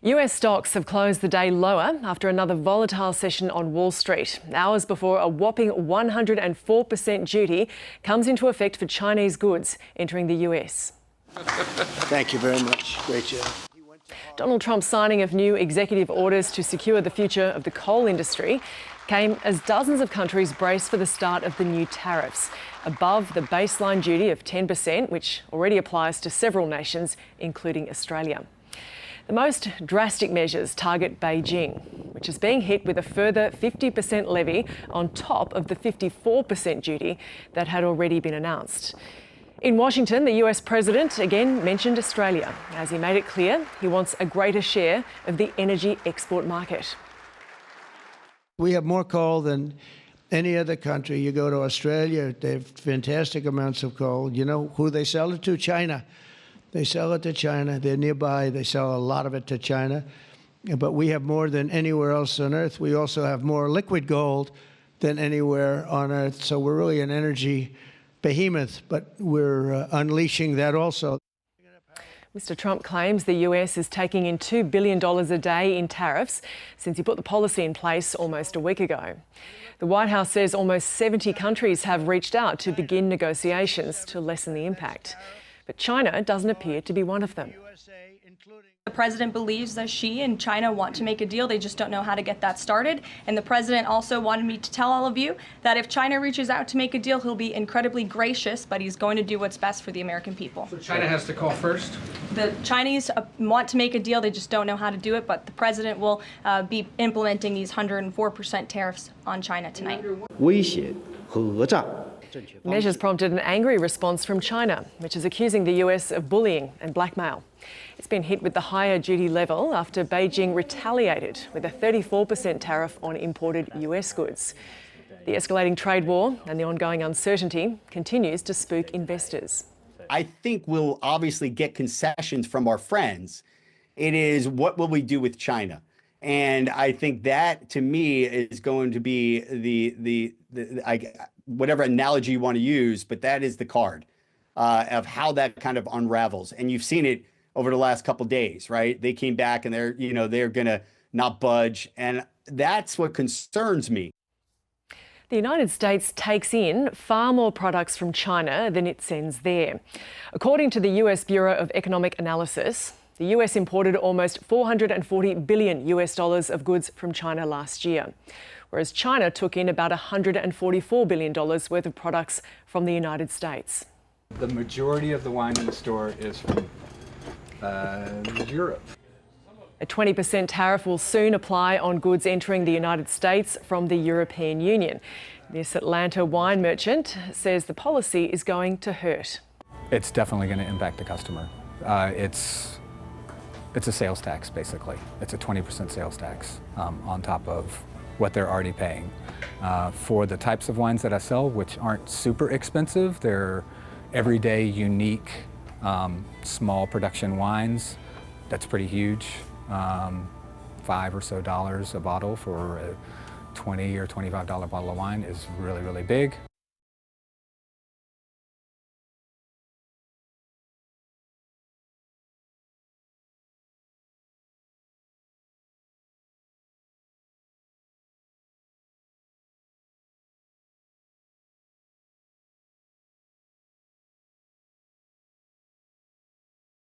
US stocks have closed the day lower after another volatile session on Wall Street, hours before a whopping 104% duty comes into effect for Chinese goods entering the US. Thank you very much. Great job. Donald Trump's signing of new executive orders to secure the future of the coal industry came as dozens of countries brace for the start of the new tariffs, above the baseline duty of 10%, which already applies to several nations, including Australia. The most drastic measures target Beijing, which is being hit with a further 50% levy on top of the 54% duty that had already been announced. In Washington, the US president again mentioned Australia, as he made it clear he wants a greater share of the energy export market. We have more coal than any other country. You go to Australia, they have fantastic amounts of coal. You know who they sell it to? China. They sell it to China. They're nearby. They sell a lot of it to China. But we have more than anywhere else on Earth. We also have more liquid gold than anywhere on Earth. So we're really an energy behemoth, but we're unleashing that also. Mr. Trump claims the US is taking in $2 billion a day in tariffs since he put the policy in place almost a week ago. The White House says almost 70 countries have reached out to begin negotiations to lessen the impact. But China doesn't appear to be one of them. The president believes that she and China want to make a deal. They just don't know how to get that started. And the president also wanted me to tell all of you that if China reaches out to make a deal, he'll be incredibly gracious, but he's going to do what's best for the American people. So China has to call first? The Chinese want to make a deal. They just don't know how to do it. But the president will be implementing these 104% tariffs on China tonight. Measures prompted an angry response from China, which is accusing the US of bullying and blackmail. It's been hit with the higher duty level after Beijing retaliated with a 34% tariff on imported US goods. The escalating trade war and the ongoing uncertainty continues to spook investors. I think we'll obviously get concessions from our friends. It is what will we do with China? And I think that, to me, is going to be whatever analogy you want to use, but that is the card of how that kind of unravels. And you've seen it over the last couple of days, right? They came back and they're going to not budge. And that's what concerns me. The United States takes in far more products from China than it sends there. According to the US Bureau of Economic Analysis, the US imported almost $440 billion of goods from China last year, whereas China took in about $144 billion worth of products from the United States. The majority of the wine in the store is from Europe. A 20% tariff will soon apply on goods entering the United States from the European Union. This Atlanta wine merchant says the policy is going to hurt. It's definitely going to impact the customer. It's a sales tax, basically. It's a 20% sales tax on top of what they're already paying. For the types of wines that I sell, which aren't super expensive, they're everyday, unique, small production wines. That's pretty huge. $5 or so a bottle for a $20 or $25 bottle of wine is really, really big.